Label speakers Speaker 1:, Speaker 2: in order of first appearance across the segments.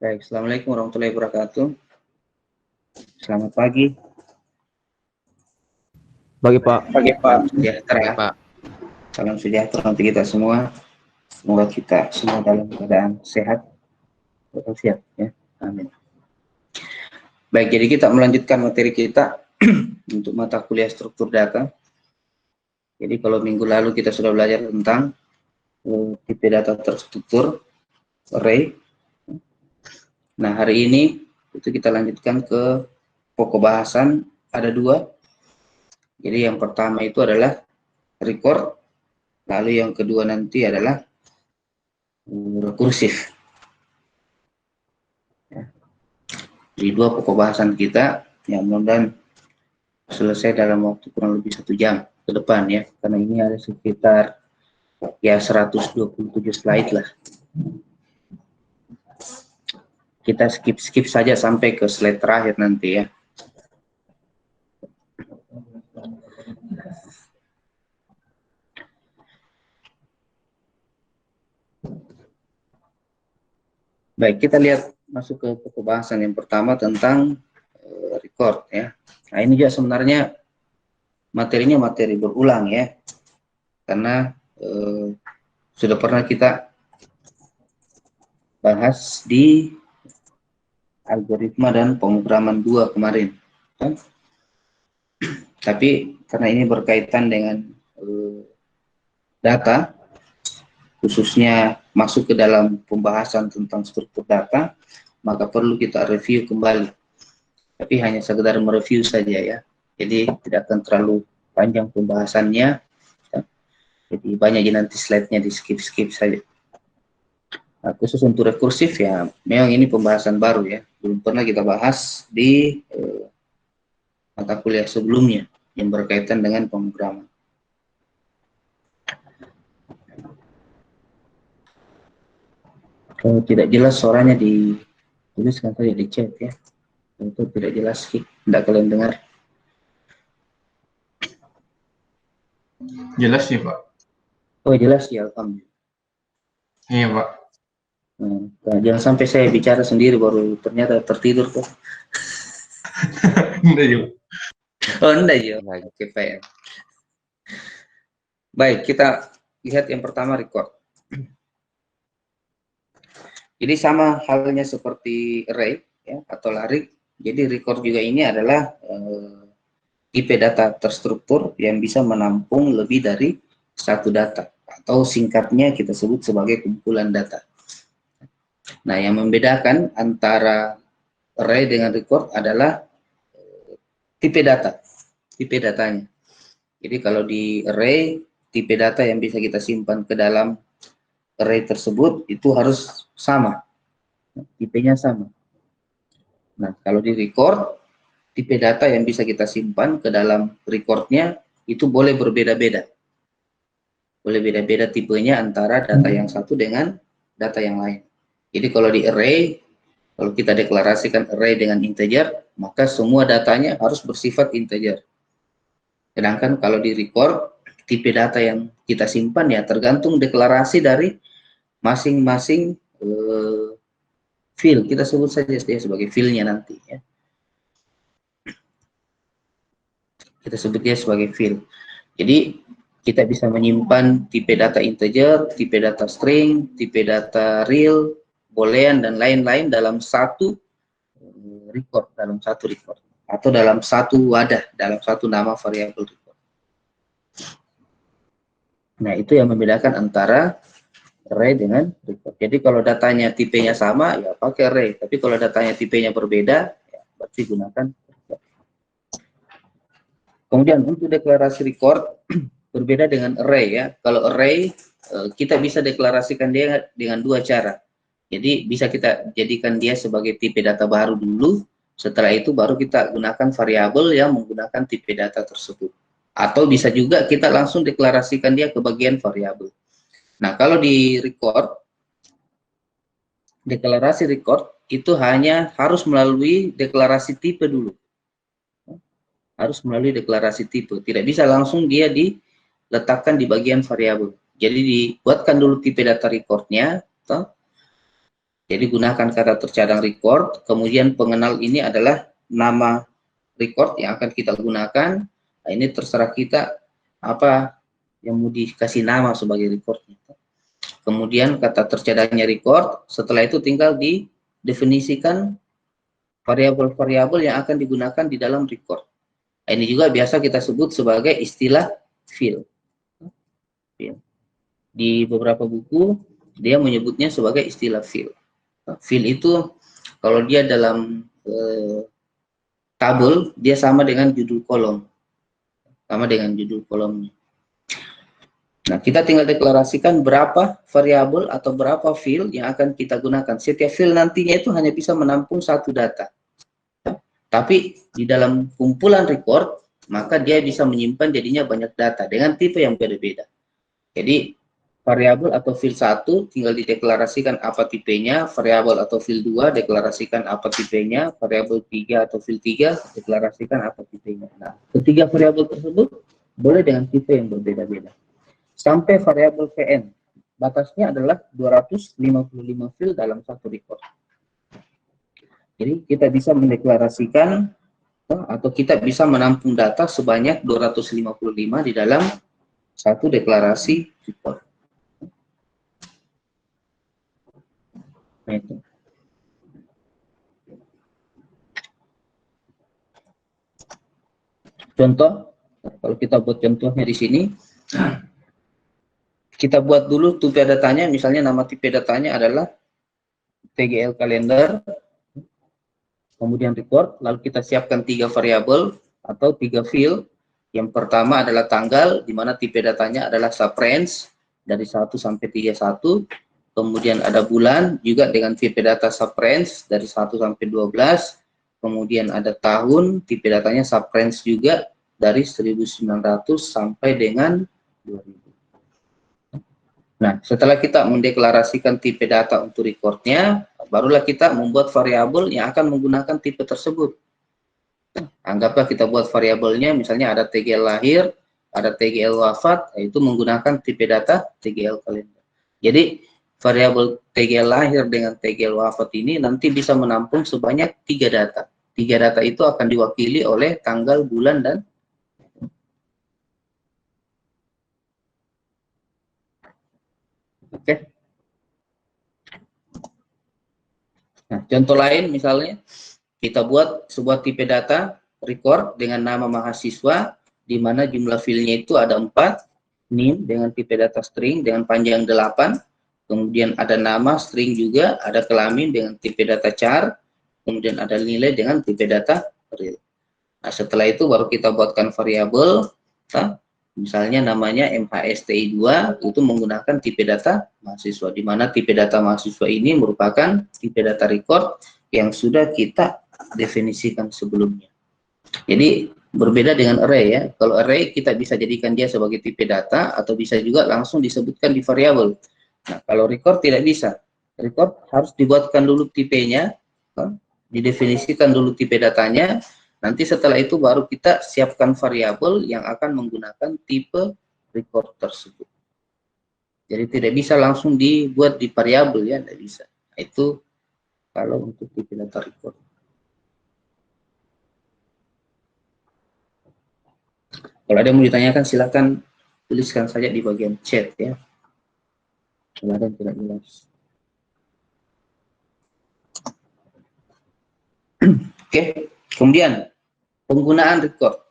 Speaker 1: Baik, Assalamualaikum warahmatullahi wabarakatuh. Selamat pagi.
Speaker 2: Pagi Pak.
Speaker 1: Pagi Pak. Salam
Speaker 2: Pagi
Speaker 1: sejahtera.
Speaker 2: Pak.
Speaker 1: Salam sejahtera untuk kita semua. Semoga kita semua dalam keadaan sehat walafiat ya. Amin. Baik, jadi kita melanjutkan materi kita untuk mata kuliah struktur data. Jadi kalau minggu lalu kita sudah belajar tentang tipe data terstruktur, array. Nah, hari ini itu kita lanjutkan ke pokok bahasan, ada dua. Jadi yang pertama itu adalah record, lalu yang kedua nanti adalah rekursif. Di dua pokok bahasan kita yang mudah-mudahan selesai dalam waktu kurang lebih 1 jam ke depan ya, karena ini ada sekitar ya 127 slide lah. Kita skip saja sampai ke slide terakhir nanti ya. Baik, kita lihat masuk ke pokok bahasan yang pertama tentang record ya. Nah, ini juga sebenarnya materinya materi berulang ya, karena sudah pernah kita bahas di algoritma dan pemrograman 2 kemarin kan? Tapi karena ini berkaitan dengan data, khususnya masuk ke dalam pembahasan tentang struktur data, maka perlu kita review kembali. Tapi hanya sekedar mereview saja ya, jadi tidak akan terlalu panjang pembahasannya. Jadi banyak nanti slide-nya di skip saja. Nah, khusus untuk rekursif ya, memang ini pembahasan baru ya, belum pernah kita bahas di mata kuliah sebelumnya yang berkaitan dengan pemrograman. Kalau tidak jelas suaranya dituliskan saja di chat ya. Itu tidak jelas, tidak kalian dengar.
Speaker 3: Jelas sih Pak.
Speaker 1: Oh jelas ya, alhamdulillah.
Speaker 3: Iya Pak.
Speaker 1: Nah, jangan sampai saya bicara sendiri baru ternyata tertidur kok.
Speaker 3: Enggak juga.
Speaker 1: Oh enggak ya, oke Pak. Baik, kita lihat yang pertama record. Jadi sama halnya seperti array ya, atau larik. Jadi record juga ini adalah tipe data terstruktur yang bisa menampung lebih dari satu data, atau singkatnya kita sebut sebagai kumpulan data. Nah, yang membedakan antara array dengan record adalah tipe datanya. Jadi kalau di array, tipe data yang bisa kita simpan ke dalam array tersebut itu harus sama, tipenya sama. Nah, kalau di record, tipe data yang bisa kita simpan ke dalam recordnya itu boleh berbeda-beda. Boleh beda-beda tipenya antara data yang satu dengan data yang lain. Jadi kalau di array, kalau kita deklarasikan array dengan integer, maka semua datanya harus bersifat integer. Sedangkan kalau di record, tipe data yang kita simpan ya tergantung deklarasi dari masing-masing field. Kita sebut saja sebagai fieldnya nanti ya. Kita sebut dia sebagai field. Jadi kita bisa menyimpan tipe data integer, tipe data string, tipe data real, boolean dan lain-lain dalam satu record, atau dalam satu wadah, dalam satu nama variabel record. Nah, itu yang membedakan antara array dengan record. Jadi kalau datanya tipenya sama ya pakai array, tapi kalau datanya tipenya berbeda ya berarti gunakan record. Kemudian untuk deklarasi record berbeda dengan array ya. Kalau array kita bisa deklarasikan dia dengan dua cara. Jadi bisa kita jadikan dia sebagai tipe data baru dulu, setelah itu baru kita gunakan variabel yang menggunakan tipe data tersebut. Atau bisa juga kita langsung deklarasikan dia ke bagian variabel. Nah, kalau di record, deklarasi record itu hanya harus melalui deklarasi tipe dulu. Harus melalui deklarasi tipe, tidak bisa langsung dia diletakkan di bagian variabel. Jadi dibuatkan dulu tipe data recordnya, Jadi gunakan kata tercadang record, kemudian pengenal ini adalah nama record yang akan kita gunakan. Nah, ini terserah kita apa yang mau dikasih nama sebagai recordnya. Kemudian kata tercadangnya record, setelah itu tinggal didefinisikan variabel-variabel yang akan digunakan di dalam record. Nah, ini juga biasa kita sebut sebagai istilah field. Di beberapa buku dia menyebutnya sebagai istilah field. Field itu kalau dia dalam tabel dia sama dengan judul kolom, kolomnya. Nah, kita tinggal deklarasikan berapa variabel atau berapa field yang akan kita gunakan. Setiap field nantinya itu hanya bisa menampung satu data. Tapi di dalam kumpulan record, maka dia bisa menyimpan jadinya banyak data dengan tipe yang beda-beda. Jadi variabel atau field 1 tinggal dideklarasikan apa tipenya, variabel atau field 2 deklarasikan apa tipenya, variabel 3 atau field 3 deklarasikan apa tipenya. Nah, ketiga variabel tersebut boleh dengan tipe yang berbeda-beda. Sampai variabel VN, batasnya adalah 255 field dalam satu record. Jadi kita bisa mendeklarasikan atau kita bisa menampung data sebanyak 255 di dalam satu deklarasi record. Nah, itu. Contoh, kalau kita buat contohnya di sini, kita buat dulu tipe datanya, misalnya nama tipe datanya adalah TGL kalender, kemudian record, lalu kita siapkan 3 variabel atau 3 field. Yang pertama adalah tanggal, di mana tipe datanya adalah subrange dari 1 sampai 31. Kemudian ada bulan juga dengan tipe data subrange dari 1 sampai 12. Kemudian ada tahun, tipe datanya subrange juga dari 1900 sampai dengan 2000. Nah, setelah kita mendeklarasikan tipe data untuk recordnya, barulah kita membuat variabel yang akan menggunakan tipe tersebut. Anggaplah kita buat variabelnya, misalnya ada TGL lahir, ada TGL wafat, itu menggunakan tipe data TGL kalender. Jadi variabel TGL lahir dengan TGL wafat ini nanti bisa menampung sebanyak 3 data. 3 data itu akan diwakili oleh tanggal, bulan, dan oke. Nah, contoh lain misalnya kita buat sebuah tipe data record dengan nama mahasiswa di mana jumlah filenya itu ada 4, NIM dengan tipe data string dengan panjang 8, kemudian ada nama string juga, ada kelamin dengan tipe data char, kemudian ada nilai dengan tipe data real. Nah, setelah itu baru kita buatkan variabel, misalnya namanya MHSTI2, itu menggunakan tipe data mahasiswa, di mana tipe data mahasiswa ini merupakan tipe data record yang sudah kita definisikan sebelumnya. Jadi berbeda dengan array ya. Kalau array kita bisa jadikan dia sebagai tipe data atau bisa juga langsung disebutkan di variabel. Nah, kalau record tidak bisa. Record harus dibuatkan dulu tipenya, didefinisikan dulu tipe datanya. Nanti setelah itu baru kita siapkan variabel yang akan menggunakan tipe record tersebut. Jadi tidak bisa langsung dibuat di variabel ya, tidak bisa. Nah, itu kalau untuk tipe data record. Kalau ada yang mau ditanyakan silakan tuliskan saja di bagian chat ya. Kalau ada yang tidak jelas. Oke, kemudian penggunaan record.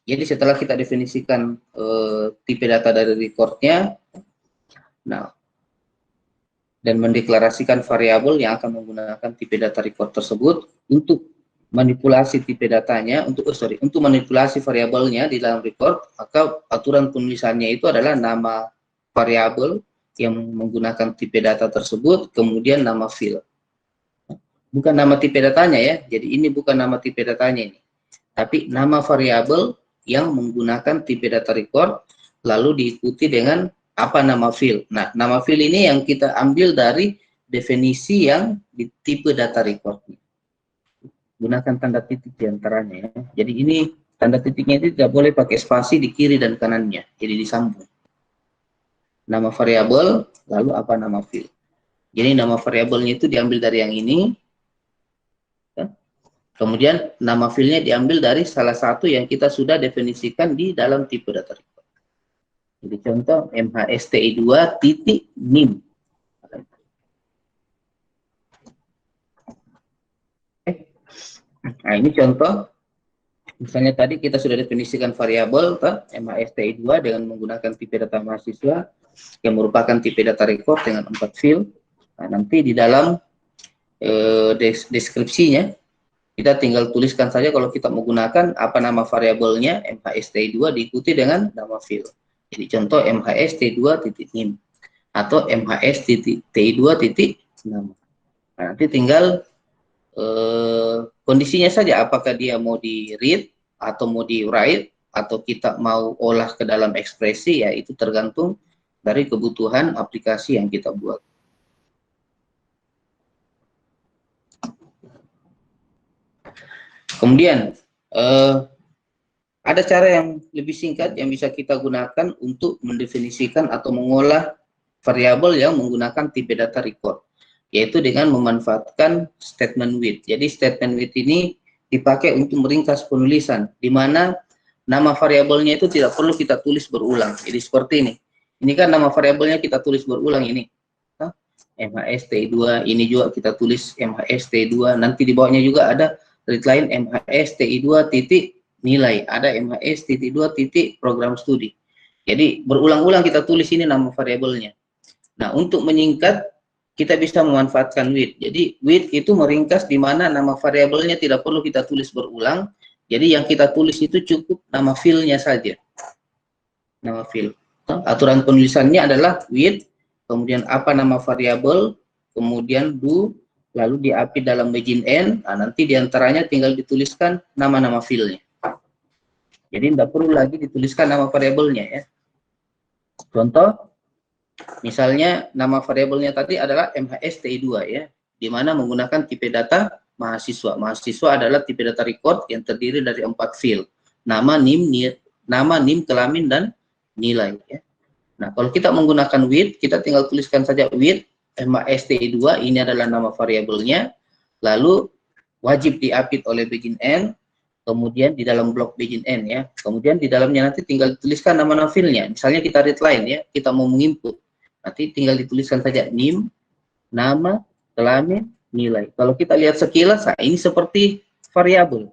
Speaker 1: Jadi setelah kita definisikan tipe data dari recordnya, nah, dan mendeklarasikan variabel yang akan menggunakan tipe data record tersebut untuk manipulasi tipe datanya, untuk manipulasi variabelnya di dalam record, maka aturan penulisannya itu adalah nama variabel yang menggunakan tipe data tersebut, kemudian nama field. Bukan nama tipe datanya ya, jadi ini bukan nama tipe datanya ini, tapi nama variabel yang menggunakan tipe data record, lalu diikuti dengan apa nama field. Nah, nama field ini yang kita ambil dari definisi yang di tipe data recordnya. Gunakan tanda titik diantaranya ya. Jadi ini tanda titiknya itu tidak boleh pakai spasi di kiri dan kanannya, jadi disambung. Nama variabel, lalu apa nama field. Jadi nama variabelnya itu diambil dari yang ini, ya. Kemudian nama filenya diambil dari salah satu yang kita sudah definisikan di dalam tipe data record. Jadi contoh mhsti2 titik nim. Nah, ini contoh. Misalnya tadi kita sudah definisikan variabel mhsti2 dengan menggunakan tipe data mahasiswa yang merupakan tipe data record dengan 4 field. Nah, nanti di dalam deskripsinya kita tinggal tuliskan saja kalau kita menggunakan apa nama variabelnya mhsti2 diikuti dengan nama field. Jadi contoh mhsti2.nim atau mhsti2.nama. Nah, nanti tinggal kondisinya saja, apakah dia mau di read atau mau di write atau kita mau olah ke dalam ekspresi, ya itu tergantung dari kebutuhan aplikasi yang kita buat. Kemudian ada cara yang lebih singkat yang bisa kita gunakan untuk mendefinisikan atau mengolah variabel yang menggunakan tipe data record, yaitu dengan memanfaatkan statement with. Jadi statement with ini dipakai untuk meringkas penulisan, di mana nama variabelnya itu tidak perlu kita tulis berulang. Jadi seperti ini. Ini kan nama variabelnya kita tulis berulang ini. mhsti2, ini juga kita tulis mhsti2, nanti di bawahnya juga ada readline mhsti2 titik nilai, ada mhsti2 titik program studi. Jadi berulang-ulang kita tulis ini nama variabelnya. Nah, untuk menyingkat kita bisa memanfaatkan with. Jadi with itu meringkas di mana nama variabelnya tidak perlu kita tulis berulang. Jadi yang kita tulis itu cukup nama filenya saja. Nama fil. Aturan penulisannya adalah with, kemudian apa nama variabel, kemudian do, lalu diapit dalam begin end. Nah, nanti diantaranya tinggal dituliskan nama-nama filenya. Jadi tidak perlu lagi dituliskan nama variabelnya, ya. Contoh, misalnya nama variabelnya tadi adalah mhsti2, ya, di mana menggunakan tipe data mahasiswa. Mahasiswa adalah tipe data record yang terdiri dari 4 field. Nama, NIM, kelamin, dan nilai, ya. Nah, kalau kita menggunakan with, kita tinggal tuliskan saja with mhsti2, ini adalah nama variabelnya, lalu wajib diapit oleh begin end, kemudian di dalam blok begin end, ya. Kemudian di dalamnya nanti tinggal dituliskan nama-nama filenya. Misalnya kita readline, ya, kita mau menginput. Nanti tinggal dituliskan saja NIM, nama, kelamin, nilai. Kalau kita lihat sekilas, nah ini seperti variabel.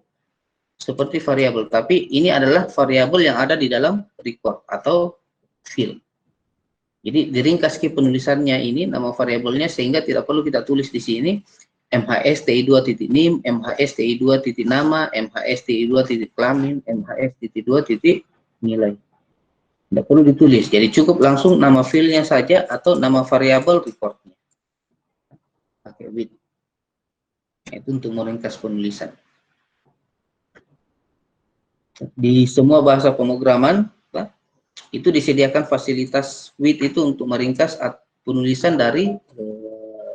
Speaker 1: Seperti variabel, tapi ini adalah variabel yang ada di dalam record atau field. Jadi diringkas penulisannya ini nama variabelnya sehingga tidak perlu kita tulis di sini mhsti2.nim, mhsti2.nama, mhsti2.kelamin, mhsti2.nilai. Tidak perlu ditulis, jadi cukup langsung nama filenya saja atau nama variabel recordnya. Pakai with. Itu untuk meringkas penulisan. Di semua bahasa pemrograman itu disediakan fasilitas with itu untuk meringkas penulisan dari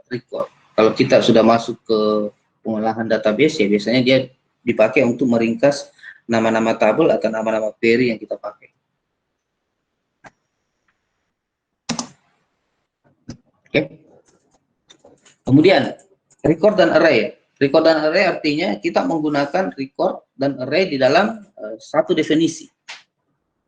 Speaker 1: record. Kalau kita sudah masuk ke pengolahan database, ya biasanya dia dipakai untuk meringkas nama-nama tabel atau nama-nama query yang kita pakai. Oke. Kemudian record dan array. Record dan array artinya kita menggunakan record dan array di dalam satu definisi.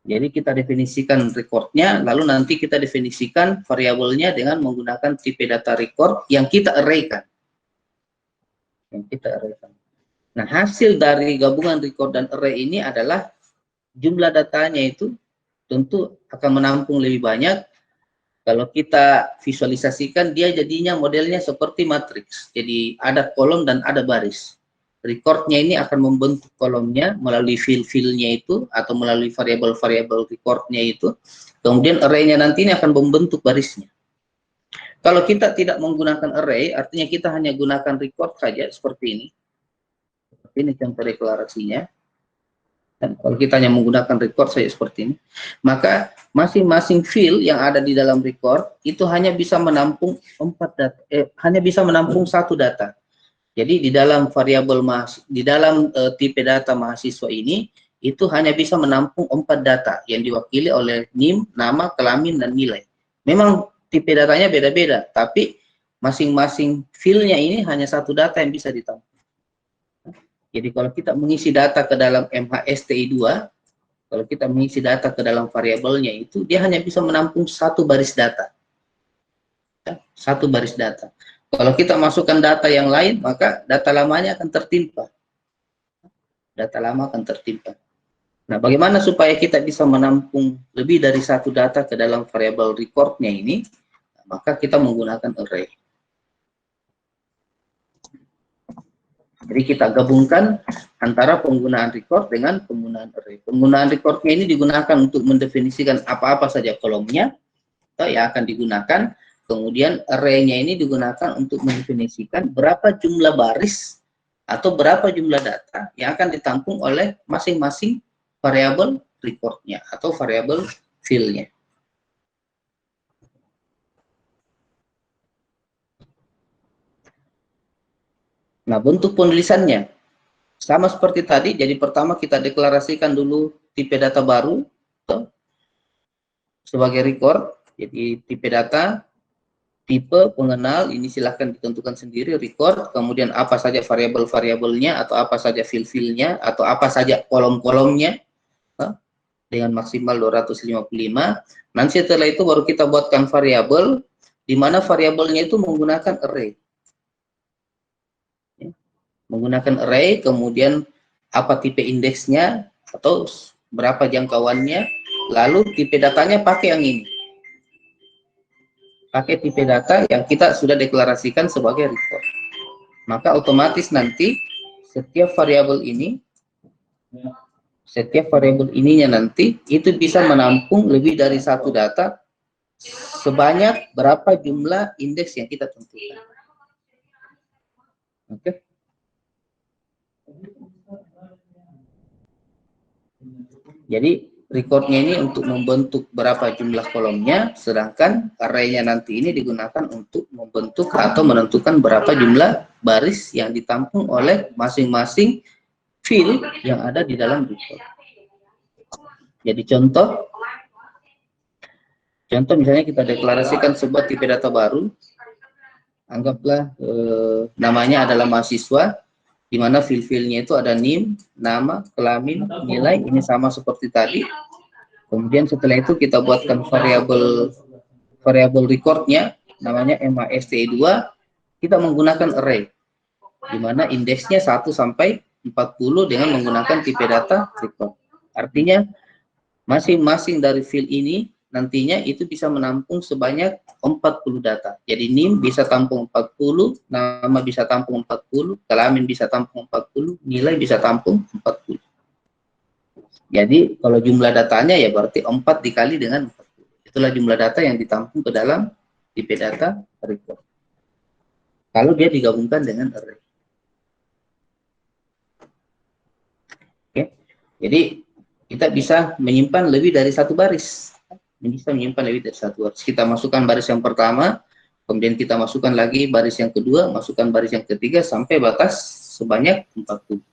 Speaker 1: Jadi kita definisikan recordnya, lalu nanti kita definisikan variabelnya dengan menggunakan tipe data record yang kita arraykan. Nah, hasil dari gabungan record dan array ini adalah jumlah datanya itu tentu akan menampung lebih banyak. Kalau kita visualisasikan, dia jadinya modelnya seperti matriks. Jadi ada kolom dan ada baris. Recordnya ini akan membentuk kolomnya melalui field-fieldnya itu atau melalui variabel-variabel recordnya itu. Kemudian array-nya nanti ini akan membentuk barisnya. Kalau kita tidak menggunakan array, artinya kita hanya gunakan record saja seperti ini. Seperti ini contoh deklarasinya. Dan kalau kita hanya menggunakan record saja seperti ini, maka masing-masing field yang ada di dalam record itu hanya bisa menampung 4 data, hanya bisa menampung 1 data. Jadi di dalam variabel di dalam tipe data mahasiswa ini itu hanya bisa menampung 4 data yang diwakili oleh NIM, nama, kelamin, dan nilai. Memang tipe datanya beda-beda, tapi masing-masing filenya ini hanya satu data yang bisa ditampung. Jadi kalau kita mengisi data ke dalam MHSTI2, kalau kita mengisi data ke dalam variabelnya itu, dia hanya bisa menampung satu baris data. Satu baris data. Kalau kita masukkan data yang lain, maka data lamanya akan tertimpa. Data lama akan tertimpa. Nah, bagaimana supaya kita bisa menampung lebih dari satu data ke dalam variabel recordnya ini? Maka kita menggunakan array. Jadi kita gabungkan antara penggunaan record dengan penggunaan array. Penggunaan recordnya ini digunakan untuk mendefinisikan apa-apa saja kolomnya yang akan digunakan. Kemudian array-nya ini digunakan untuk mendefinisikan berapa jumlah baris atau berapa jumlah data yang akan ditampung oleh masing-masing variabel recordnya atau variabel fill-nya. Nah, bentuk penulisannya sama seperti tadi. Jadi pertama kita deklarasikan dulu tipe data baru sebagai record. Jadi tipe data, tipe pengenal ini silahkan ditentukan sendiri record. Kemudian apa saja variabel-variabelnya atau apa saja fill-fillnya atau apa saja kolom-kolomnya dengan maksimal 255. Nanti setelah itu baru kita buatkan variabel di mana variabelnya itu menggunakan array. Menggunakan array, kemudian apa tipe indeksnya atau berapa jangkauannya, lalu tipe datanya pakai yang ini. Pakai tipe data yang kita sudah deklarasikan sebagai record. Maka otomatis nanti setiap variabel ininya nanti itu bisa menampung lebih dari satu data sebanyak berapa jumlah indeks yang kita tentukan. Oke. Jadi recordnya ini untuk membentuk berapa jumlah kolomnya, sedangkan array-nya nanti ini digunakan untuk membentuk atau menentukan berapa jumlah baris yang ditampung oleh masing-masing fill yang ada di dalam record. Jadi contoh misalnya kita deklarasikan sebuah tipe data baru, anggaplah namanya adalah mahasiswa, di mana fill-fillnya itu ada NIM, nama, kelamin, nilai, ini sama seperti tadi. Kemudian setelah itu kita buatkan variabel recordnya, namanya MHSTI2, kita menggunakan array, di mana indeksnya 1 sampai 40 dengan menggunakan tipe data record. Artinya masing-masing dari fill ini nantinya itu bisa menampung sebanyak 40 data. Jadi NIM bisa tampung 40, nama bisa tampung 40, kelamin bisa tampung 40, nilai bisa tampung 40. Jadi kalau jumlah datanya ya berarti 4 dikali dengan 40. Itulah jumlah data yang ditampung ke dalam tipe data record. Kalau dia digabungkan dengan array. Oke. Jadi kita bisa menyimpan lebih dari satu baris. Bisa menyimpan lebih dari satu baris. Kita masukkan baris yang pertama, kemudian kita masukkan lagi baris yang kedua, masukkan baris yang ketiga, sampai batas sebanyak 40.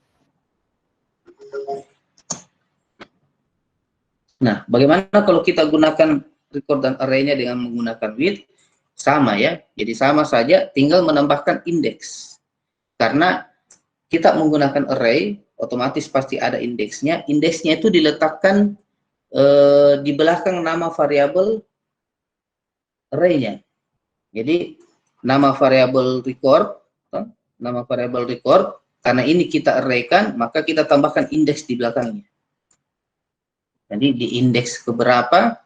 Speaker 1: Nah, bagaimana kalau kita gunakan record dan array-nya dengan menggunakan with? Sama ya, jadi sama saja, tinggal menambahkan indeks. Karena kita menggunakan array, otomatis pasti ada indeksnya. Indeksnya itu diletakkan di belakang nama variabel array-nya. Jadi nama variabel record, karena ini kita array-kan, maka kita tambahkan indeks di belakangnya. Jadi di indeks keberapa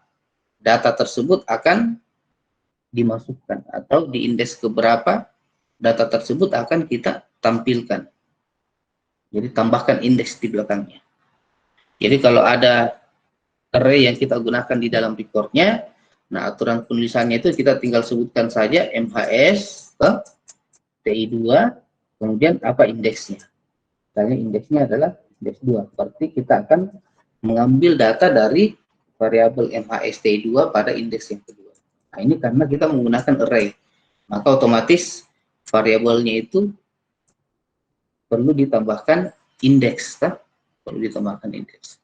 Speaker 1: data tersebut akan dimasukkan, atau di indeks keberapa data tersebut akan kita tampilkan. Jadi tambahkan indeks di belakangnya. Jadi kalau ada array yang kita gunakan di dalam recordnya, nah aturan penulisannya itu kita tinggal sebutkan saja MHS TI2, kemudian apa indeksnya. Misalnya indeksnya adalah indeks 2, berarti kita akan mengambil data dari variabel MHS TI2 pada indeks yang kedua. Nah ini karena kita menggunakan array, maka otomatis variabelnya itu perlu ditambahkan indeks, perlu ditambahkan indeks.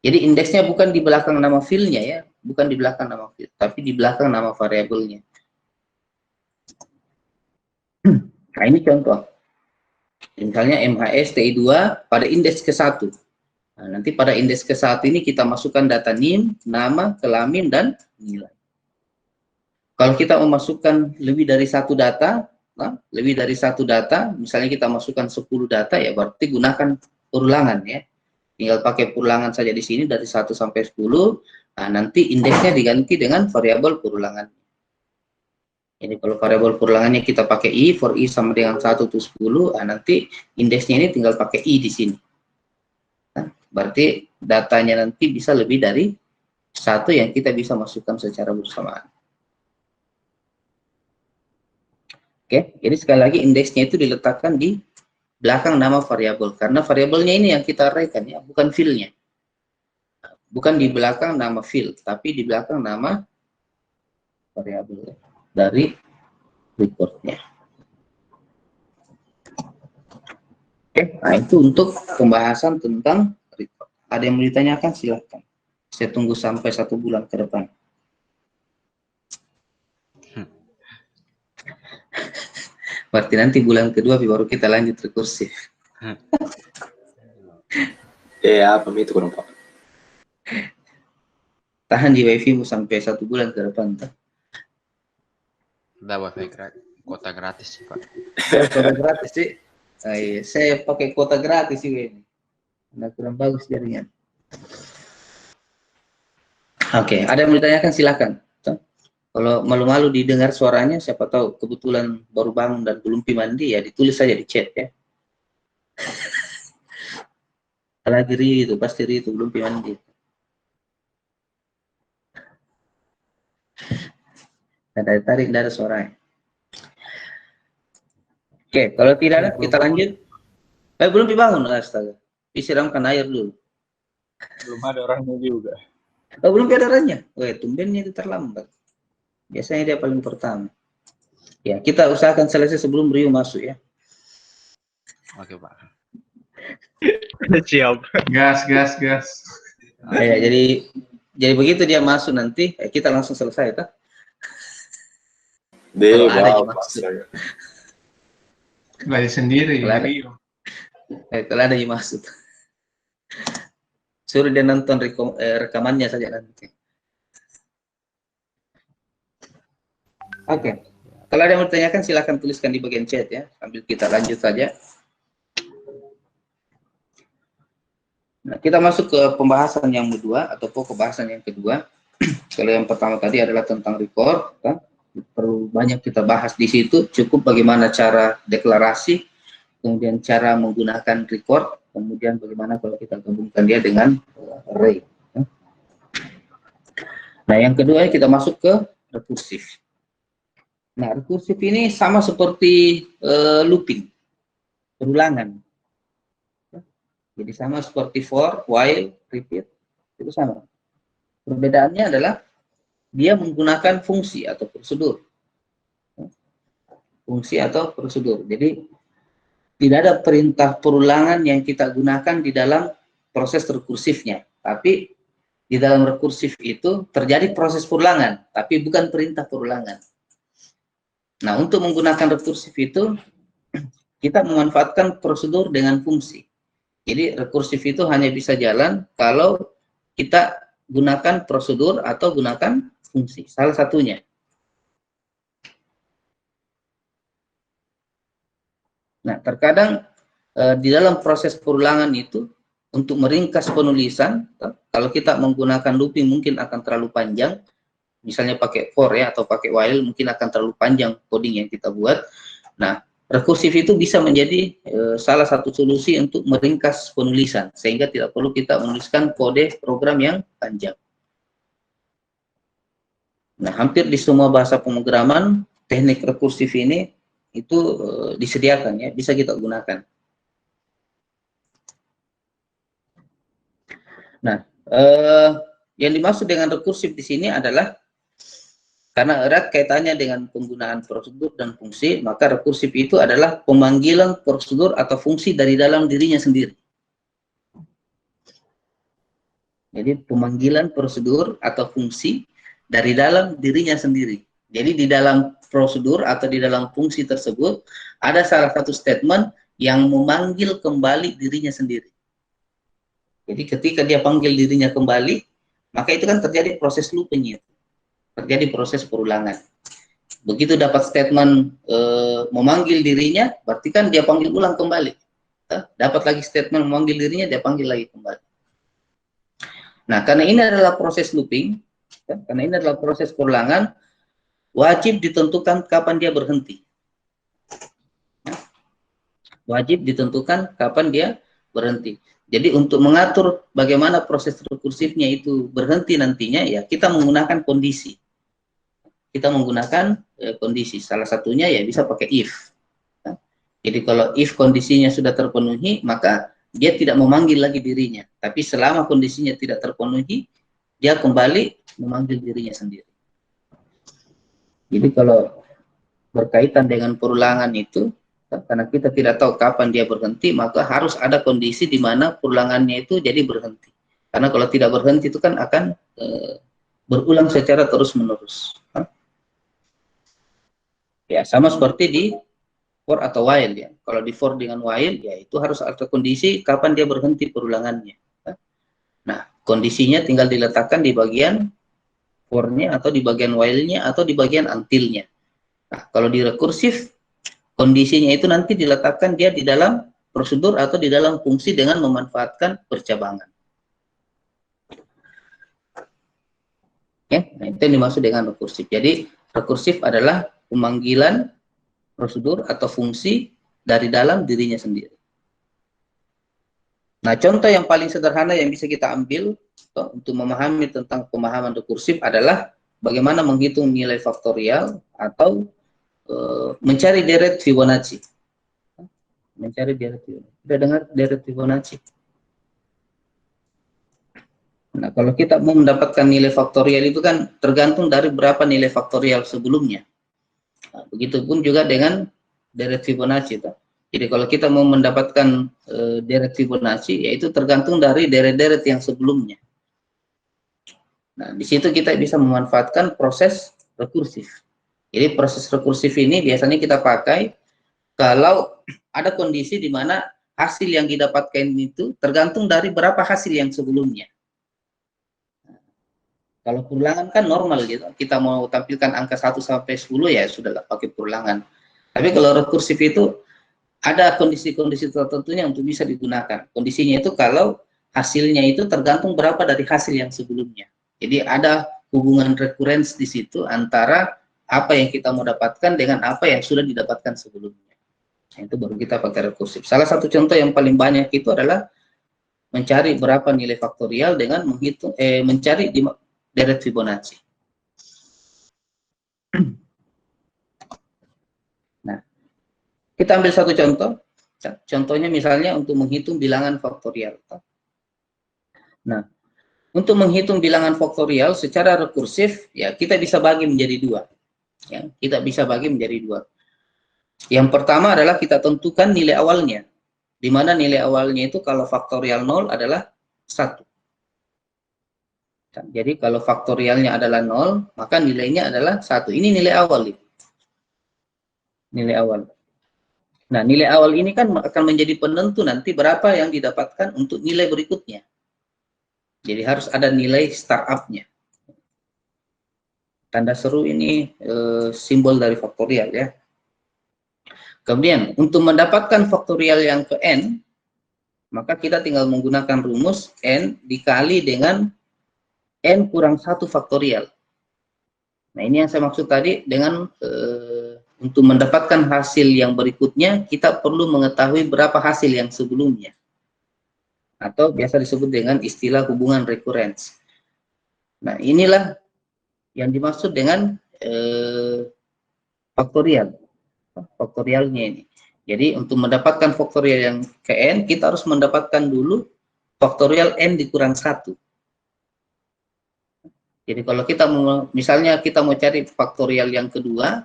Speaker 1: Jadi indeksnya bukan di belakang nama fill-nya ya, bukan di belakang nama fill, tapi di belakang nama variabelnya. Nah, ini contoh. Misalnya MHS TI2 pada indeks ke-1. Nah, nanti pada indeks ke-1 ini kita masukkan data NIM, nama, kelamin, dan nilai. Kalau kita memasukkan lebih dari satu data, misalnya kita masukkan 10 data, ya berarti gunakan perulangan ya. Tinggal pakai perulangan saja di sini dari 1 sampai 10, nah nanti indeksnya diganti dengan variabel perulangan. Jadi kalau variabel perulangannya kita pakai i, for i sama dengan 1 to 10, nah nanti indeksnya ini tinggal pakai i di sini. Nah, berarti datanya nanti bisa lebih dari satu yang kita bisa masukkan secara bersamaan. Oke, jadi sekali lagi indeksnya itu diletakkan di belakang nama variabel, karena variabelnya ini yang kita arraykan ya, bukan field-nya. Bukan di belakang nama field, tapi di belakang nama variabel dari record-nya. Oke, nah itu untuk pembahasan tentang record. Ada yang mau ditanyakan, silahkan. Saya tunggu sampai 1 bulan ke depan. Berarti nanti bulan kedua baru kita lanjut rekursif.
Speaker 2: Apa itu kurang Pak?
Speaker 1: Tahan di wifi-mu sampai 1 bulan ke depan.
Speaker 3: Udah wifi kuota gratis sih Pak.
Speaker 1: Kuota gratis sih. Saya pakai kuota gratis sih ini. Nah, kurang bagus jaringan. Oke, ada yang mau ditanyakan, silakan. Kalau malu-malu didengar suaranya, siapa tahu kebetulan baru bangun dan belum mandi, ya ditulis saja di chat ya. Lagi itu pasti itu belum mandi. Ada tarik dari suaranya. Oke, kalau tidak ada kita lanjut. Belum dibangun, astaga. Disiramkan air dulu.
Speaker 2: Belum ada orangnya juga.
Speaker 1: Belum ada orangnya. Tumbennya itu terlambat. Biasanya dia paling pertama. Ya, kita usahakan selesai sebelum Rio masuk ya.
Speaker 3: Oke Pak.
Speaker 2: Siap.
Speaker 3: Gas.
Speaker 1: Ya, jadi begitu dia masuk nanti, kita langsung selesai tak? Kalau ada yang masuk.
Speaker 3: Lagi sendiri.
Speaker 1: Kalau ada yang masuk. Suruh dia nonton rekamannya saja nanti. Oke. Kalau ada yang mau ditanyakan, silahkan tuliskan di bagian chat ya. Sambil kita lanjut saja. Nah, kita masuk ke pembahasan yang kedua, atau pembahasan yang kedua. Kalau yang pertama tadi adalah tentang record, kan? Perlu banyak kita bahas di situ. Cukup bagaimana cara deklarasi, kemudian cara menggunakan record, kemudian bagaimana kalau kita gabungkan dia dengan array. Nah, yang kedua kita masuk ke rekursif. Nah, rekursif ini sama seperti looping, perulangan. Jadi sama seperti for, while, repeat, itu sama. Perbedaannya adalah dia menggunakan fungsi atau prosedur. Fungsi atau prosedur. Jadi tidak ada perintah perulangan yang kita gunakan di dalam proses rekursifnya. Tapi di dalam rekursif itu terjadi proses perulangan, tapi bukan perintah perulangan. Nah, untuk menggunakan rekursif itu, kita memanfaatkan prosedur dengan fungsi. Jadi, rekursif itu hanya bisa jalan kalau kita gunakan prosedur atau gunakan fungsi. Salah satunya. Nah, terkadang di dalam proses perulangan itu, untuk meringkas penulisan, kalau kita menggunakan looping mungkin akan terlalu panjang. Misalnya pakai for ya, atau pakai while, mungkin akan terlalu panjang coding yang kita buat. Nah, rekursif itu bisa menjadi salah satu solusi untuk meringkas penulisan, sehingga tidak perlu kita menuliskan kode program yang panjang. Nah, hampir di semua bahasa pemrograman, teknik rekursif ini itu disediakan ya, bisa kita gunakan. Nah, yang dimaksud dengan rekursif di sini adalah karena erat kaitannya dengan penggunaan prosedur dan fungsi, maka rekursif itu adalah pemanggilan prosedur atau fungsi dari dalam dirinya sendiri. Jadi pemanggilan prosedur atau fungsi dari dalam dirinya sendiri. Jadi di dalam prosedur atau di dalam fungsi tersebut ada salah satu statement yang memanggil kembali dirinya sendiri. Jadi ketika dia panggil dirinya kembali, maka itu kan terjadi proses looping, terjadi proses perulangan. Begitu dapat statement memanggil dirinya, berarti kan dia panggil ulang kembali. Dapat lagi statement memanggil dirinya, dia panggil lagi kembali. Nah, karena ini adalah proses looping, karena ini adalah proses perulangan, wajib ditentukan kapan dia berhenti. Wajib ditentukan kapan dia berhenti. Jadi untuk mengatur bagaimana proses rekursifnya itu berhenti nantinya, ya kita menggunakan kondisi. Kita menggunakan kondisi. Salah satunya ya bisa pakai if. Jadi kalau if kondisinya sudah terpenuhi, maka dia tidak memanggil lagi dirinya. Tapi selama kondisinya tidak terpenuhi, dia kembali memanggil dirinya sendiri. Jadi kalau berkaitan dengan perulangan itu, karena kita tidak tahu kapan dia berhenti, maka harus ada kondisi di mana perulangannya itu jadi berhenti. Karena kalau tidak berhenti itu kan akan berulang secara terus-menerus. Ya, sama seperti di for atau while ya. Kalau di for dengan while, ya itu harus ada kondisi kapan dia berhenti perulangannya. Nah, kondisinya tinggal diletakkan di bagian for-nya atau di bagian while-nya atau di bagian until-nya. Nah, kalau di rekursif, kondisinya itu nanti diletakkan dia di dalam prosedur atau di dalam fungsi dengan memanfaatkan percabangan. Oke, nah itu yang dimaksud dengan rekursif. Jadi, rekursif adalah pemanggilan prosedur atau fungsi dari dalam dirinya sendiri. Nah, contoh yang paling sederhana yang bisa kita ambil untuk memahami tentang pemahaman rekursif adalah bagaimana menghitung nilai faktorial atau mencari deret Fibonacci. Mencari deret Fibonacci. Sudah dengar deret Fibonacci? Nah, kalau kita mau mendapatkan nilai faktorial itu kan tergantung dari berapa nilai faktorial sebelumnya. Nah, begitupun juga dengan deret Fibonacci. Jadi kalau kita mau mendapatkan deret Fibonacci, yaitu tergantung dari deret-deret yang sebelumnya. Nah, di situ kita bisa memanfaatkan proses rekursif. Jadi proses rekursif ini biasanya kita pakai kalau ada kondisi di mana hasil yang didapatkan itu tergantung dari berapa hasil yang sebelumnya. Kalau perulangan kan normal gitu. Kita mau tampilkan angka 1 sampai 10 ya sudah pakai perulangan. Tapi kalau rekursif itu ada kondisi-kondisi tertentunya untuk bisa digunakan. Kondisinya itu kalau hasilnya itu tergantung berapa dari hasil yang sebelumnya. Jadi ada hubungan rekurens di situ antara apa yang kita mau dapatkan dengan apa yang sudah didapatkan sebelumnya. Nah, itu baru kita pakai rekursif. Salah satu contoh yang paling banyak itu adalah mencari berapa nilai faktorial dengan menghitung mencari di deret Fibonacci. Nah, kita ambil satu contoh. Contohnya misalnya untuk menghitung bilangan faktorial. Nah, untuk menghitung bilangan faktorial secara rekursif, ya kita bisa bagi menjadi dua. Ya, kita bisa bagi menjadi dua. Yang pertama adalah kita tentukan nilai awalnya, di mana nilai awalnya itu kalau faktorial 0 adalah 1. Jadi kalau faktorialnya adalah 0, maka nilainya adalah 1. Ini nilai awal. Nilai awal. Nah, nilai awal ini kan akan menjadi penentu nanti berapa yang didapatkan untuk nilai berikutnya. Jadi harus ada nilai startupnya. Tanda seru ini simbol dari faktorial ya. Kemudian untuk mendapatkan faktorial yang ke n, maka kita tinggal menggunakan rumus n dikali dengan n kurang 1 faktorial. Nah, ini yang saya maksud tadi dengan untuk mendapatkan hasil yang berikutnya kita perlu mengetahui berapa hasil yang sebelumnya. Atau biasa disebut dengan istilah hubungan rekurens. Nah, inilah yang dimaksud dengan faktorial. Faktorialnya ini. Jadi untuk mendapatkan faktorial yang ke n, kita harus mendapatkan dulu faktorial n dikurang 1. Jadi kalau kita mau, misalnya kita mau cari faktorial yang kedua,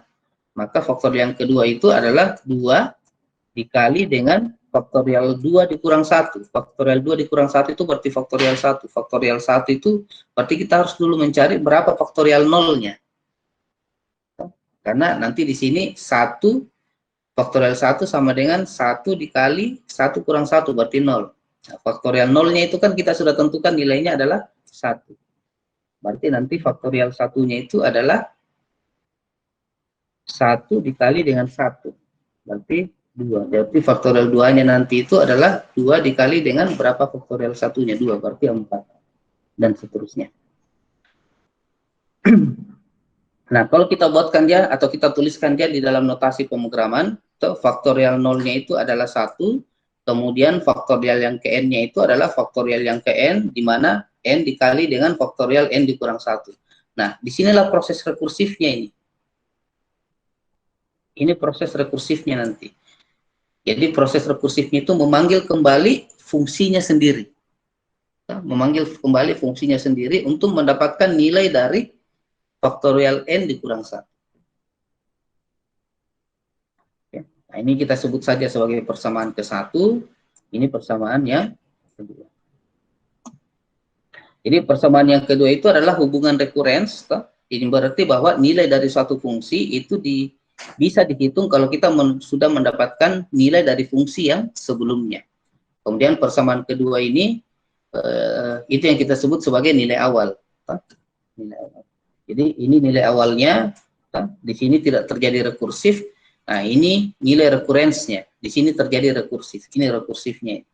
Speaker 1: maka faktorial yang kedua itu adalah 2 dikali dengan faktorial 2 dikurang 1. Faktorial 2 dikurang 1 itu berarti faktorial 1. Faktorial 1 itu berarti kita harus dulu mencari berapa faktorial nolnya. Karena nanti di sini 1 faktorial 1 sama dengan 1 dikali 1 kurang 1 berarti 0. Nah, faktorial 0-nya itu kan kita sudah tentukan nilainya adalah 1. Berarti nanti faktorial 1-nya itu adalah 1 dikali dengan 1. Berarti 2. Berarti faktorial 2-nya nanti itu adalah 2 dikali dengan berapa faktorial 1-nya? 2, berarti 4. Dan seterusnya. Nah, kalau kita buatkan dia atau kita tuliskan dia di dalam notasi pemrograman, faktorial 0-nya itu adalah 1, kemudian faktorial yang ke n-nya itu adalah faktorial yang ke n, di mana n dikali dengan faktorial n dikurang 1. Nah, disinilah proses rekursifnya ini. Ini proses rekursifnya nanti. Jadi proses rekursifnya itu memanggil kembali fungsinya sendiri. Memanggil kembali fungsinya sendiri untuk mendapatkan nilai dari faktorial n dikurang 1. Nah, ini kita sebut saja sebagai persamaan ke-1, ini persamaan yang kedua. Jadi persamaan yang kedua itu adalah hubungan rekurens. Ini berarti bahwa nilai dari suatu fungsi itu bisa dihitung kalau kita sudah mendapatkan nilai dari fungsi yang sebelumnya. Kemudian persamaan kedua ini, itu yang kita sebut sebagai nilai awal. Nilai awal. Jadi ini nilai awalnya, di sini tidak terjadi rekursif. Nah, ini nilai rekurensnya. Di sini terjadi rekursif. Ini rekursifnya.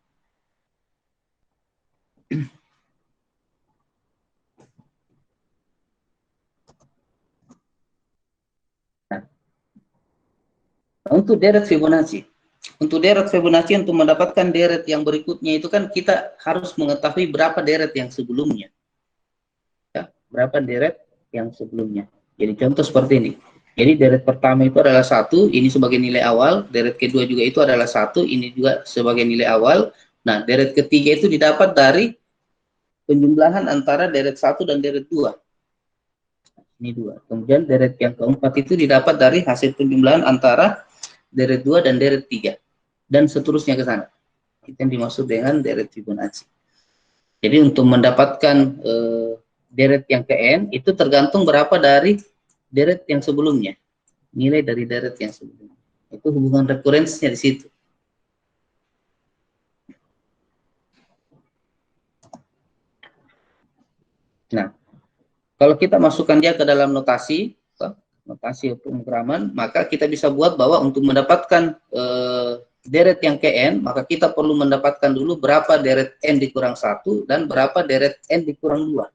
Speaker 1: Nah, untuk deret Fibonacci. Untuk deret Fibonacci, untuk mendapatkan deret yang berikutnya itu kan kita harus mengetahui berapa deret yang sebelumnya. Ya, berapa deret yang sebelumnya. Jadi contoh seperti ini. Jadi deret pertama itu adalah 1, ini sebagai nilai awal. Deret kedua juga itu adalah 1, ini juga sebagai nilai awal. Nah, deret ketiga itu didapat dari penjumlahan antara deret 1 dan deret 2. Ini 2. Kemudian deret yang keempat itu didapat dari hasil penjumlahan antara deret 2 dan deret 3. Dan seterusnya ke sana. Itu yang dimaksud dengan deret Fibonacci. Jadi untuk mendapatkan deret yang ke n, itu tergantung berapa dari deret yang sebelumnya, nilai dari deret yang sebelumnya. Itu hubungan rekurensnya di situ. Nah, kalau kita masukkan dia ke dalam notasi pemrograman, maka kita bisa buat bahwa untuk mendapatkan deret yang ke n, maka kita perlu mendapatkan dulu berapa deret n dikurang 1 dan berapa deret n dikurang 2.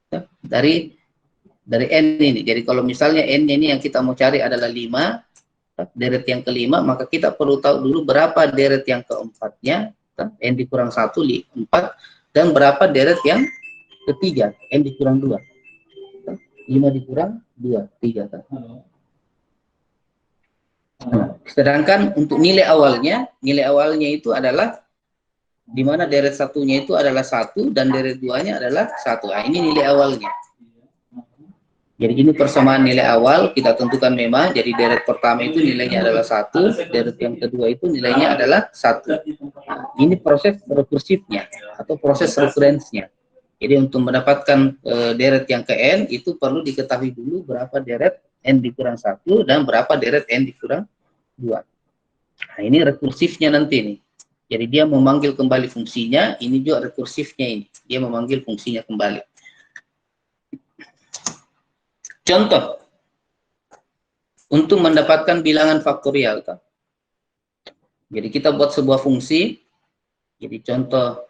Speaker 1: Ya, dari n ini. Jadi kalau misalnya n ini yang kita mau cari adalah 5, deret yang kelima, maka kita perlu tahu dulu berapa deret yang keempatnya, n dikurang 1, 4, dan berapa deret yang ketiga, n dikurang 2. 5 dikurang 2, 3. Nah, sedangkan untuk nilai awalnya itu adalah di mana deret satunya itu adalah 1 dan deret 2-nya adalah 1. Nah, ini nilai awalnya. Jadi ini persamaan nilai awal kita tentukan memang. Jadi deret pertama itu nilainya adalah 1, deret yang kedua itu nilainya adalah 1. Nah, ini proses rekursifnya atau proses rekurensnya. Jadi untuk mendapatkan deret yang ke n itu perlu diketahui dulu berapa deret n dikurang 1 dan berapa deret n dikurang 2. Nah, ini rekursifnya nanti nih. Jadi dia memanggil kembali fungsinya, ini juga rekursifnya ini. Dia memanggil fungsinya kembali. Contoh, untuk mendapatkan bilangan faktorial. Jadi kita buat sebuah fungsi, jadi contoh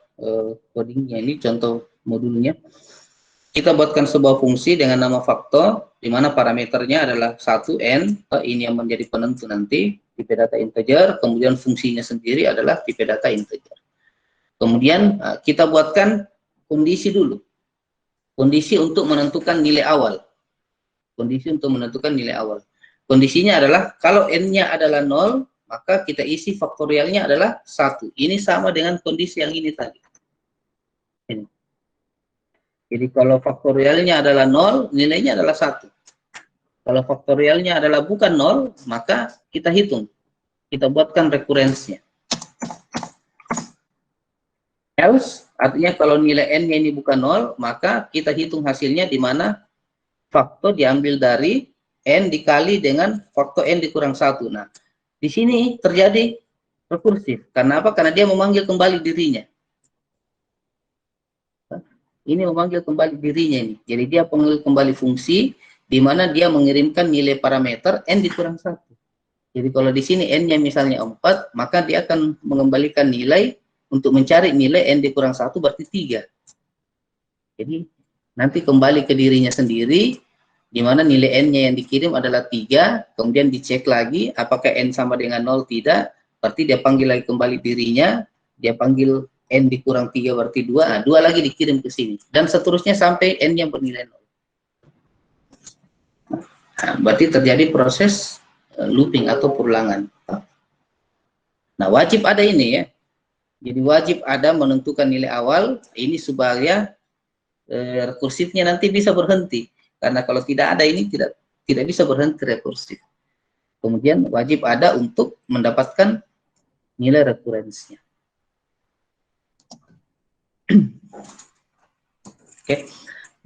Speaker 1: codingnya ini, contoh modulnya. Kita buatkan sebuah fungsi dengan nama faktor, di mana parameternya adalah 1n, ini yang menjadi penentu nanti, tipe data integer, kemudian fungsinya sendiri adalah tipe data integer. Kemudian kita buatkan kondisi dulu. Kondisi untuk menentukan nilai awal. Kondisi untuk menentukan nilai awal. Kondisinya adalah kalau n-nya adalah 0, maka kita isi faktorialnya adalah 1. Ini sama dengan kondisi yang ini tadi. Ini. Jadi kalau faktorialnya adalah 0, nilainya adalah 1. Kalau faktorialnya adalah bukan 0, maka kita hitung. Kita buatkan rekurensnya. Else, artinya kalau nilai n-nya ini bukan 0, maka kita hitung hasilnya di mana faktor diambil dari N dikali dengan faktor N dikurang 1. Nah, di sini terjadi rekursif. Karena apa? Karena dia memanggil kembali dirinya. Ini memanggil kembali dirinya ini. Jadi dia memanggil kembali fungsi, di mana dia mengirimkan nilai parameter N dikurang 1. Jadi kalau di sini N-nya misalnya 4, maka dia akan mengembalikan nilai untuk mencari nilai N dikurang 1 berarti 3. Jadi nanti kembali ke dirinya sendiri, di mana nilai N-nya yang dikirim adalah 3, kemudian dicek lagi apakah N sama dengan 0 tidak, berarti dia panggil lagi kembali dirinya, dia panggil N dikurang 3 berarti 2, nah 2 lagi dikirim ke sini, dan seterusnya sampai N yang bernilai 0. Nah, berarti terjadi proses looping atau perulangan. Nah, wajib ada ini ya. Jadi wajib ada menentukan nilai awal, ini supaya rekursifnya nanti bisa berhenti. Karena kalau tidak ada ini tidak bisa berhenti rekursif. Kemudian wajib ada untuk mendapatkan nilai rekurensinya. Oke.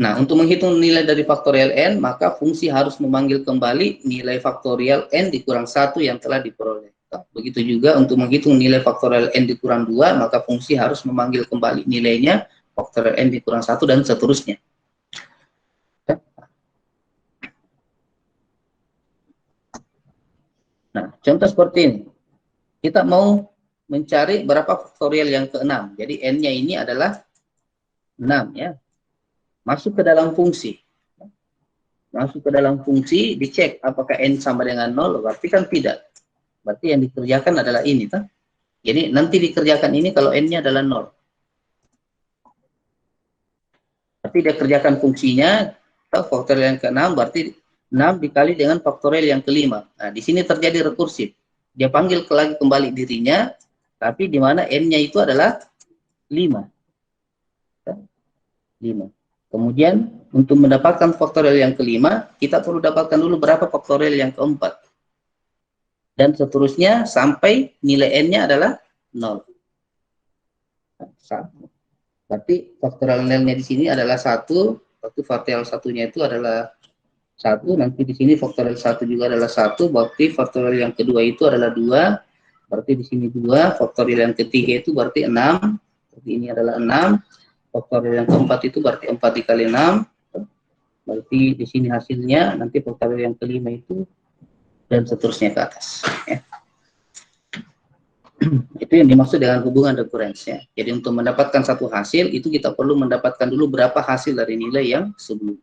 Speaker 1: Nah, untuk menghitung nilai dari faktorial n, maka fungsi harus memanggil kembali nilai faktorial n dikurang 1 yang telah diperoleh. Begitu juga untuk menghitung nilai faktorial n dikurang 2, maka fungsi harus memanggil kembali nilainya faktorial n dikurang 1 dan seterusnya. Nah, contoh seperti ini. Kita mau mencari berapa faktorial yang ke-6. Jadi n-nya ini adalah 6 ya. Masuk ke dalam fungsi. Masuk ke dalam fungsi, dicek apakah n sama dengan 0, berarti kan tidak. Berarti yang dikerjakan adalah ini. Kan? Jadi nanti dikerjakan ini kalau n-nya adalah 0. Berarti dia kerjakan fungsinya, faktorial yang ke-6, berarti 6 dikali dengan faktorial yang ke-5. Nah, di sini terjadi rekursif. Dia panggil lagi kembali dirinya, tapi di mana n-nya itu adalah 5. 5. Kemudian untuk mendapatkan faktorial yang ke-5, kita perlu dapatkan dulu berapa faktorial yang ke-4. Dan seterusnya sampai nilai n-nya adalah 0. 1. Berarti faktorial n-nya di sini adalah 1, berarti faktorial satunya itu adalah 1, nanti di sini faktorial 1 juga adalah 1, berarti faktorial yang kedua itu adalah 2, berarti di sini 2, faktorial yang ketiga itu berarti 6, berarti ini adalah 6, faktorial yang keempat itu berarti 4 dikali 6, berarti di sini hasilnya nanti faktorial yang kelima itu dan seterusnya ke atas. Ya. Itu yang dimaksud dengan hubungan rekurensi. Ya. Jadi untuk mendapatkan satu hasil itu kita perlu mendapatkan dulu berapa hasil dari nilai yang sebelumnya.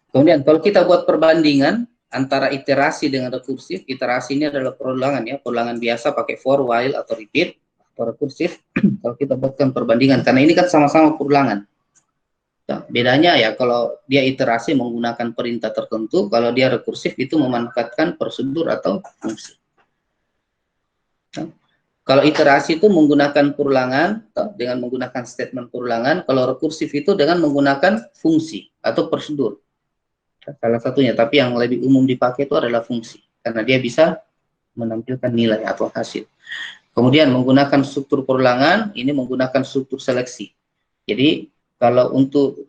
Speaker 1: Kemudian kalau kita buat perbandingan antara iterasi dengan rekursif, iterasi ini adalah perulangan ya, perulangan biasa pakai for, while atau repeat. Atau rekursif, kalau kita buatkan perbandingan, karena ini kan sama-sama perulangan. Nah, bedanya ya kalau dia iterasi menggunakan perintah tertentu, kalau dia rekursif itu memanfaatkan prosedur atau fungsi. Nah, kalau iterasi itu menggunakan perulangan dengan menggunakan statement perulangan, kalau rekursif itu dengan menggunakan fungsi atau prosedur. Salah satunya, tapi yang lebih umum dipakai itu adalah fungsi, karena dia bisa menampilkan nilai atau hasil. Kemudian menggunakan struktur perulangan, ini menggunakan struktur seleksi. Jadi kalau untuk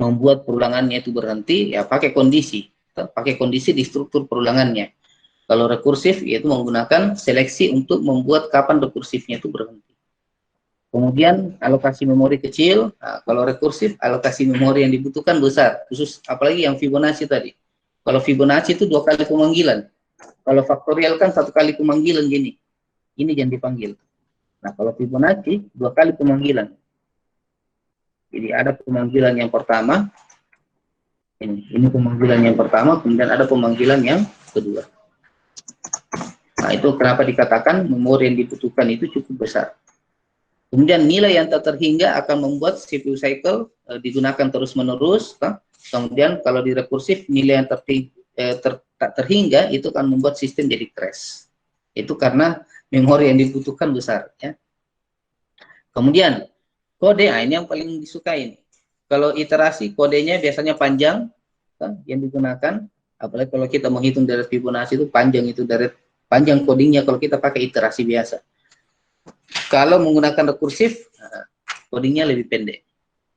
Speaker 1: membuat perulangannya itu berhenti, ya pakai kondisi di struktur perulangannya. Kalau rekursif, yaitu menggunakan seleksi untuk membuat kapan rekursifnya itu berhenti. Kemudian alokasi memori kecil, nah, kalau rekursif alokasi memori yang dibutuhkan besar, khusus apalagi yang Fibonacci tadi. Kalau Fibonacci itu 2 kali pemanggilan. Kalau faktorial kan 1 kali pemanggilan gini. Ini yang dipanggil. Nah, kalau Fibonacci 2 kali pemanggilan. Jadi ada pemanggilan yang pertama. Ini pemanggilan yang pertama, kemudian ada pemanggilan yang kedua. Nah, itu kenapa dikatakan memori yang dibutuhkan itu cukup besar. Kemudian nilai yang tak terhingga akan membuat CPU cycle digunakan terus-menerus. Kemudian kalau di rekursif nilai yang tak terhingga itu akan membuat sistem jadi crash. Itu karena memori yang dibutuhkan besar. Ya. Kemudian kode, nah ini yang paling disukai ini. Kalau iterasi kodenya biasanya panjang yang digunakan. Apalagi kalau kita menghitung dari Fibonacci itu panjang codingnya kalau kita pakai iterasi biasa. Kalau menggunakan rekursif, codingnya lebih pendek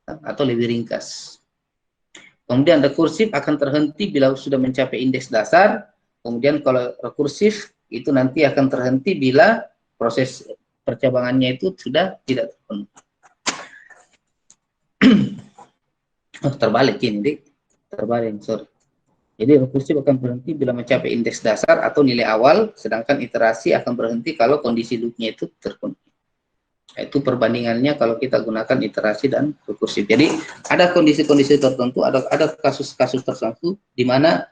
Speaker 1: atau lebih ringkas. Kemudian rekursif akan terhenti bila sudah mencapai indeks dasar. Kemudian kalau rekursif itu nanti akan terhenti bila proses percabangannya itu sudah tidak terpenuhi. Oh, terbalik ini, Dik. Terbalik, sorry. Jadi rekursif akan berhenti bila mencapai indeks dasar atau nilai awal, sedangkan iterasi akan berhenti kalau kondisi loopnya itu terpenuhi. Itu perbandingannya kalau kita gunakan iterasi dan rekursif. Jadi ada kondisi-kondisi tertentu, ada kasus-kasus tertentu di mana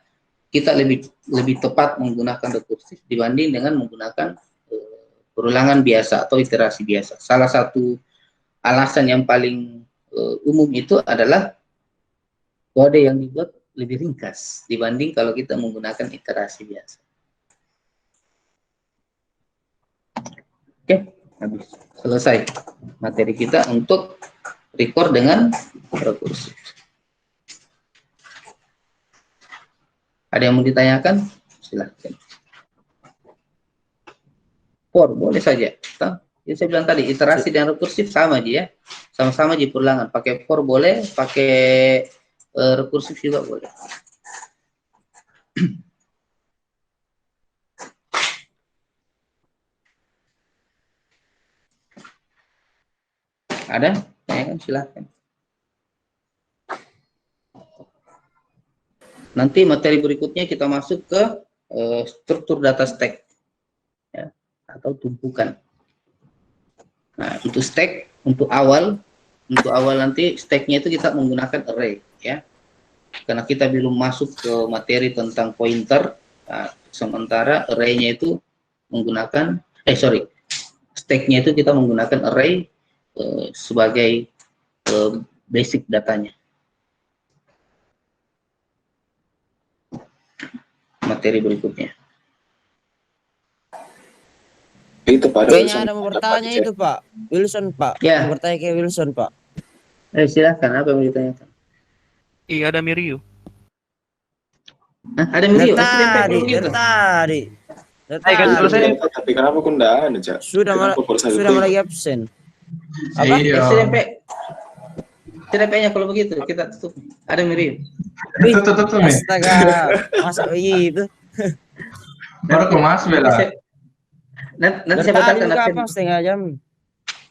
Speaker 1: kita lebih tepat menggunakan rekursif dibanding dengan menggunakan perulangan biasa atau iterasi biasa. Salah satu alasan yang paling umum itu adalah kode yang dibuat lebih ringkas dibanding kalau kita menggunakan iterasi biasa. Oke, habis. Selesai materi kita untuk record dengan rekursif. Ada yang mau ditanyakan? Silahkan. For, boleh saja. Yang saya bilang tadi, iterasi dan rekursif sama aja ya. Sama-sama di perulangan. Pakai for boleh, pakai rekursif juga boleh. Ada? Tanyakan, silahkan. Nanti materi berikutnya kita masuk ke struktur data stack ya, atau tumpukan. Nah, itu stack untuk awal nanti stacknya itu kita menggunakan array ya. Karena kita belum masuk ke materi tentang pointer, nah, sementara array-nya itu menggunakan stacknya itu kita menggunakan array sebagai basic datanya. Materi berikutnya.
Speaker 2: Itu Pak.
Speaker 4: Kayaknya ada mau bertanya itu Pak. Wilson Pak.
Speaker 1: Ya.
Speaker 4: Mau bertanya ke Wilson Pak.
Speaker 1: Silakan, apa yang mau ditanyakan?
Speaker 5: Iya, ada Miriu.
Speaker 1: Ada Mirio?
Speaker 4: Tadi.
Speaker 5: Kan selesai.
Speaker 2: Tapi kenapa kau enggak ada, Cak?
Speaker 4: Sudah mulai absen. Apa?
Speaker 3: Iya.
Speaker 1: CDP-nya kalau begitu kita tutup. Ada Mirio.
Speaker 3: Tutup nih.
Speaker 4: Astaga, masa itu?
Speaker 3: Baru ke Mas Bela.
Speaker 1: Nanti saya batalkan absen.
Speaker 4: Apa setengah jam?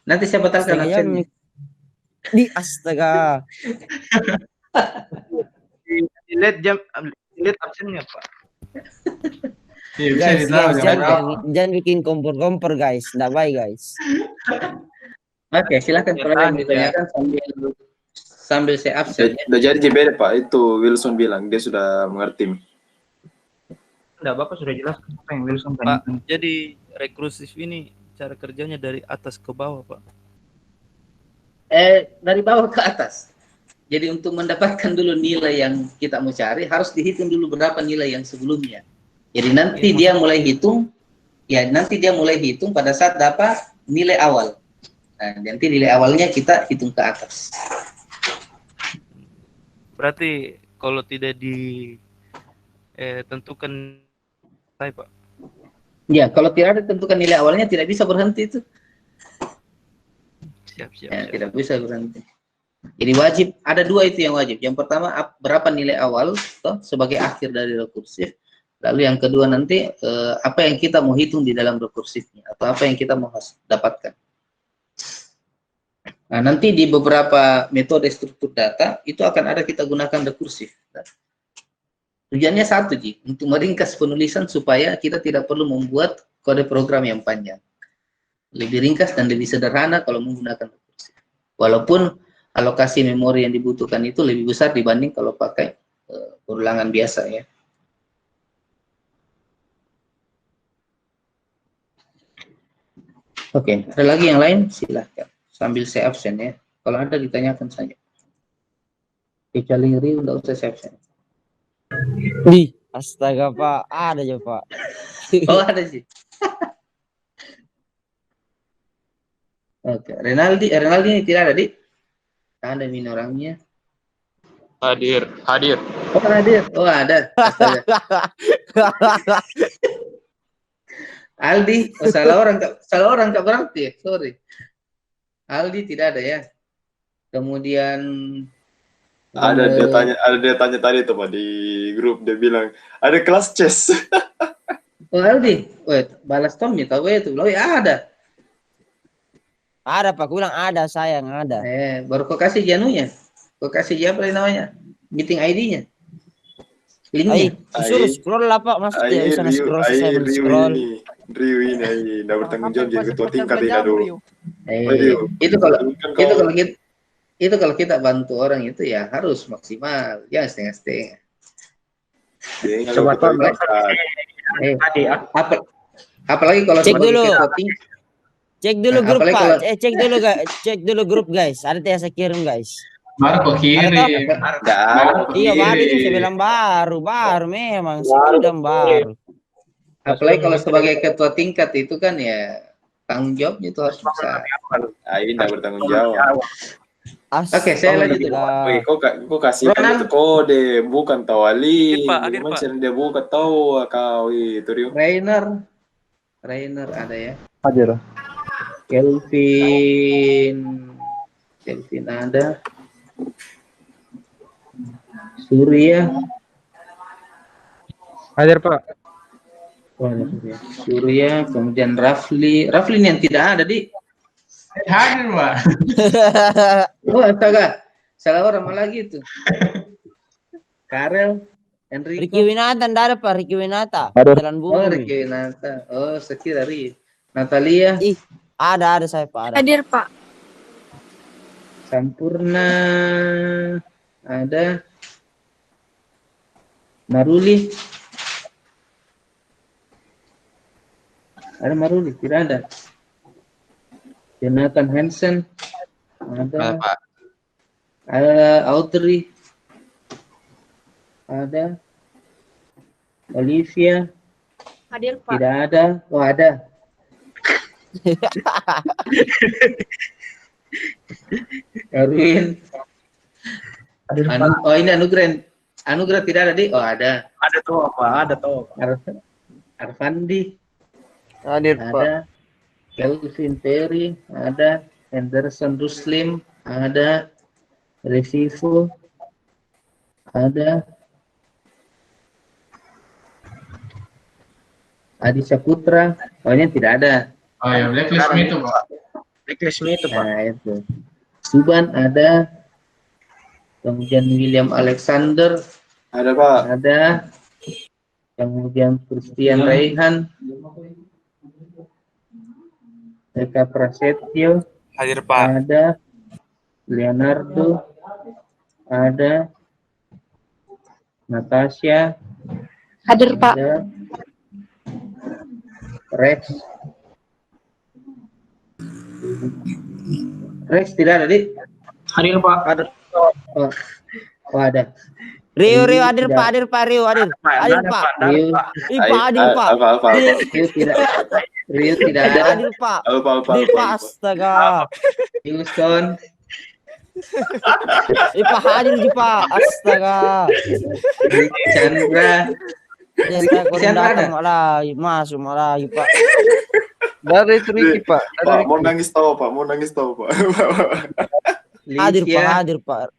Speaker 1: Nanti saya batalkan
Speaker 4: Setengah jam.
Speaker 1: absen.
Speaker 4: Di astaga.
Speaker 5: Lihat absennya, Pak.
Speaker 3: Iya, bisa
Speaker 4: Guys,
Speaker 3: ditahu.
Speaker 4: jangan bikin kompor-kompor guys. Nggak baik guys.
Speaker 1: Oke, silakan kalau yang ditanyakan sambil saya absen ya.
Speaker 2: Udah jadi JBD Pak, itu Wilson bilang dia sudah mengerti.
Speaker 5: Enggak, Bapak sudah jelaskan apa yang Wilson
Speaker 6: Pak,
Speaker 5: tanyakan.
Speaker 6: jadi rekursif ini cara kerjanya dari atas ke bawah, Pak.
Speaker 1: Dari bawah ke atas. Jadi untuk mendapatkan dulu nilai yang kita mau cari harus dihitung dulu berapa nilai yang sebelumnya. Jadi nanti dia mulai hitung, pada saat dapat nilai awal. Nah, nanti nilai awalnya kita hitung ke atas.
Speaker 6: Berarti kalau tidak ditentukan, Pak.
Speaker 1: Ya, kalau tidak ada tentukan nilai awalnya tidak bisa berhenti itu.
Speaker 6: Siap.
Speaker 1: Tidak bisa berhenti. Jadi wajib, ada dua itu yang wajib. Yang pertama, berapa nilai awal sebagai akhir dari rekursif. Lalu yang kedua nanti, apa yang kita mau hitung di dalam rekursifnya. Atau apa yang kita mau dapatkan. Nah, nanti di beberapa metode struktur data, itu akan ada kita gunakan rekursif. Tujuannya satu, Ji, untuk meringkas penulisan supaya kita tidak perlu membuat kode program yang panjang. Lebih ringkas dan lebih sederhana kalau menggunakan rekursif. Walaupun alokasi memori yang dibutuhkan itu lebih besar dibanding kalau pakai perulangan biasa ya. Oke, ada lagi yang lain? Silahkan. Sambil saya absen ya. Kalau ada ditanyakan saja. Kecuali Rio, nggak usah saya absen.
Speaker 4: Di astaga Pak, ada ya Pak.
Speaker 1: Oh ada sih. Oke, Renaldi ini tidak ada, Dik? Ada min orangnya.
Speaker 5: Hadir.
Speaker 1: Oh, hadir. Oh, ada. Astaga. Aldi, oh, salah orang Kak berarti ya. Sorry. Aldi tidak ada ya. Kemudian
Speaker 2: Ada dia tanya tadi tuh Pak di grup, dia bilang ada kelas chess.
Speaker 1: Oh Aldi, wait, balas Tommy tahu itu, lo ya ada.
Speaker 4: Ada Pak, aku bilang ada, sayang ada.
Speaker 1: Baru kau kasih janunya, kau kasih apa namanya, meeting ID-nya, linknya.
Speaker 4: Disuruh scroll lah Pak, masuk ya sana scroll, saya scroll.
Speaker 2: Rio ini, nggak bertanggung jawab jadi ketua tingkat ini, aduh.
Speaker 1: Itu kalau kita bantu orang itu ya harus maksimal, jangan setengah-setengah. Apalagi kalau
Speaker 4: cek dulu.
Speaker 1: Cek dulu grup Pak.
Speaker 4: Cek dulu grup guys. Ada yang saya kirim guys.
Speaker 3: Baru kok kirim.
Speaker 4: Iya baru itu saya bilang baru memang sudah baru.
Speaker 1: Apalagi kalau sebagai ketua tingkat itu kan ya tanggung jawabnya itu harus besar.
Speaker 2: Ini nggak bertanggung jawab.
Speaker 1: Oke, saya lanjut.
Speaker 2: Kok kasih itu kode bukan tahu Ali. Macam dia buka tahu kau itu Rio.
Speaker 1: Rainer ada ya.
Speaker 7: Hadir.
Speaker 1: Kelvin ada. Surya.
Speaker 5: Hadir Pak.
Speaker 1: Surya, kemudian Rafli yang tidak ada di.
Speaker 3: Hadir Pak.
Speaker 1: Oh astaga, salah orang malah gitu. Karel, Enrico.
Speaker 4: Ricky Winata tidak ada Pak, Ricky Winata. Jalan Bumi.
Speaker 1: Oh Ricky Winata, oh sekira Ri. Natalia.
Speaker 4: Ada saya Pak. Ada.
Speaker 8: Hadir Pak.
Speaker 1: Sampurna ada. Maruli. Ada Maruli, tidak ada. Jonathan Hansen ada. Ada Audrey. Ada. Olivia.
Speaker 8: Hadir Pak.
Speaker 1: Tidak ada. Oh ada. Erwin. Ini Anugrah tidak ada di. Oh ada.
Speaker 5: Ada tuh Pak, ada tuh.
Speaker 1: Arfandi.
Speaker 7: Hadir
Speaker 1: Ada.
Speaker 7: Pak.
Speaker 1: Kelvin Perry ada. Henderson Ruslim ada. Revivo ada. Adi Saputra. Oh ini tidak ada.
Speaker 3: Oh ya, blacklist itu Pak.
Speaker 1: Nah itu. Suban ada. Kemudian William Alexander
Speaker 2: Ada Pak.
Speaker 1: ada. Kemudian Christian Raihan. Eka Prasetyo.
Speaker 6: Hadir Pak.
Speaker 1: Ada. Leonardo. Ada. Natasha.
Speaker 8: Hadir Pak.
Speaker 1: Ada. Rex tidak ada di.
Speaker 5: Hadir Pak. Ada.
Speaker 1: Oh ada.
Speaker 4: Rio hadir Pak. Hadir Pak. Rio.
Speaker 1: Rio tidak ada.
Speaker 4: Hadir Pak. Hadir Pak. Astaga.
Speaker 1: Houston.
Speaker 4: Pak hadir Pak. Astaga.
Speaker 1: Chandra.
Speaker 4: Ya saya kurang datang masuk lagi Pak.
Speaker 7: Dari Ricky Pak.
Speaker 2: Pak, mau nangis tahu Pak.
Speaker 4: Hadir Pak.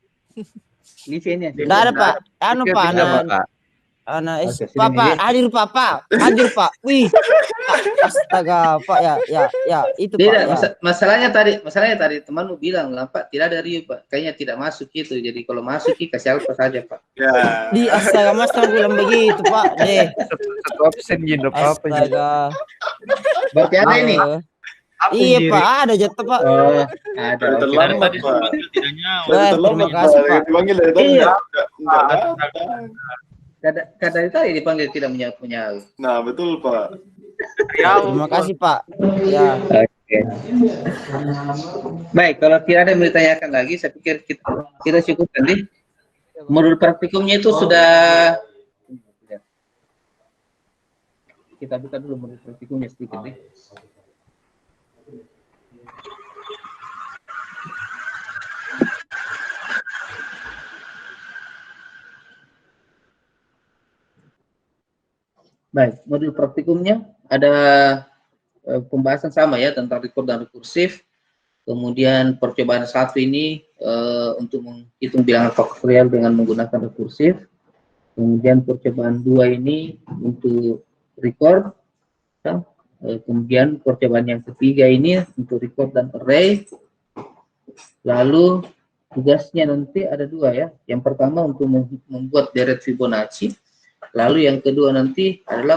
Speaker 1: Livia-nya.
Speaker 4: Tidak ada Pak. Pak. Pak. Hadir Pak. Wih. Astaga Pak ya itu
Speaker 1: Tidak,
Speaker 4: Pak.
Speaker 1: masalahnya tadi temanmu bilang lah Pak tidak ada Rio Pak. Kayaknya tidak masuk gitu. Jadi kalau masuk kasih apa saja Pak.
Speaker 2: Ya.
Speaker 4: Di astaga Mas tahu bilang begitu Pak.
Speaker 7: Satu absen gitu apa
Speaker 4: Astaga.
Speaker 1: Berarti ada ini.
Speaker 4: Iya Pak, ada jatuh Pak.
Speaker 1: Oh, ada.
Speaker 2: Terlambat Pak.
Speaker 4: Terima kasih Pak.
Speaker 2: Dipanggil dari tadi.
Speaker 1: Iya.
Speaker 2: Enggak.
Speaker 1: Kata tadi dipanggil tidak punya.
Speaker 2: Nah, betul Pak.
Speaker 4: Terima kasih Pak. Ya.
Speaker 1: Oke. Baik, kalau tidak ada yang mau ditanyakan lagi, saya pikir kita cukupkan nih. Modul praktikumnya itu sudah kita buka dulu modul praktikumnya sedikit nih. Baik, modul praktikumnya ada pembahasan sama ya tentang record dan rekursif. Kemudian percobaan 1 ini untuk menghitung bilangan faktorial dengan menggunakan rekursif. Kemudian percobaan 2 ini untuk record. Kemudian percobaan yang ketiga ini untuk record dan array. Lalu tugasnya nanti ada 2 ya. Yang pertama untuk membuat deret Fibonacci. Lalu yang kedua nanti adalah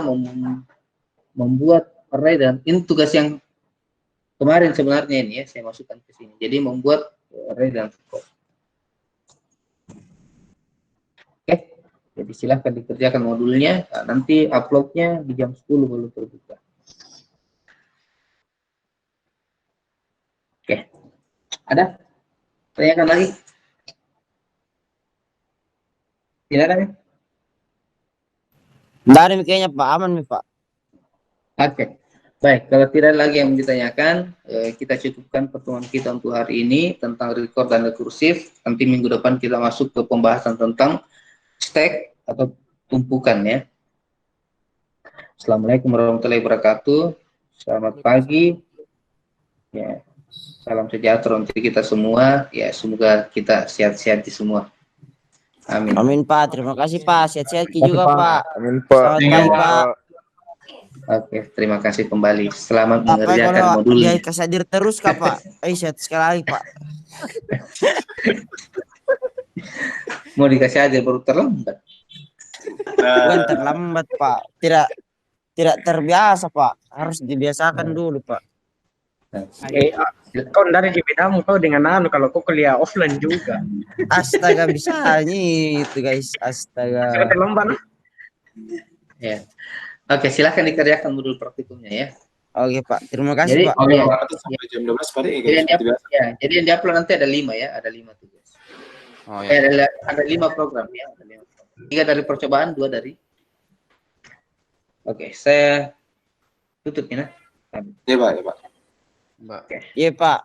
Speaker 1: membuat array, dan ini tugas yang kemarin sebenarnya ini ya, saya masukkan ke sini. Jadi membuat array dan record. Oke, jadi silahkan dikerjakan modulnya. Nah, nanti uploadnya di jam 10 baru terbuka. Oke, ada? Tanyakan lagi? Tidak ada ya?
Speaker 4: Nggak ada kayaknya Pak, aman nih Pak.
Speaker 1: Oke. Baik, kalau tidak lagi yang ditanyakan, kita cukupkan pertemuan kita untuk hari ini tentang record dan rekursif. Nanti minggu depan kita masuk ke pembahasan tentang stack atau tumpukan ya. Assalamualaikum warahmatullahi wabarakatuh. Selamat pagi. Ya, salam sejahtera untuk kita semua. Ya, semoga kita sehat-sehat semua. Amin.
Speaker 4: Amin Pak, terima kasih Pak. Sehat-sehat juga Pak.
Speaker 7: Amin Pak.
Speaker 4: Selamat pagi Pak.
Speaker 1: Oke, terima kasih kembali. Selamat
Speaker 4: Apa
Speaker 1: mengerjakan
Speaker 4: kalau
Speaker 1: modul.
Speaker 4: dia kasih hadir terus Kak Pak? Sehat sekali lagi Pak.
Speaker 1: Mau dikasih aja baru terlambat.
Speaker 4: Bukan terlambat Pak. Tidak terbiasa Pak. Harus dibiasakan dulu Pak.
Speaker 5: Kau dari di bidangmu kau dengan kalau kau kuliah offline juga.
Speaker 4: Astaga bisa nih itu guys. Astaga.
Speaker 5: Terlambat.
Speaker 1: Ya. Oke, silahkan dikerjakan modul praktikumnya ya.
Speaker 4: Oke Pak, terima kasih
Speaker 1: Jadi,
Speaker 4: Pak.
Speaker 2: Sampai jam 12 Pak.
Speaker 1: Jadi yang di-upload nanti ada 5 ya, ada 5 tugas.
Speaker 7: Oh ya.
Speaker 1: Ada 5 program ya, ada 5 program. 3 dari percobaan, 2 dari. Oke, saya tutup ya.
Speaker 2: Iya Pak, ya Pak.
Speaker 1: Oke.
Speaker 4: Iya Pak.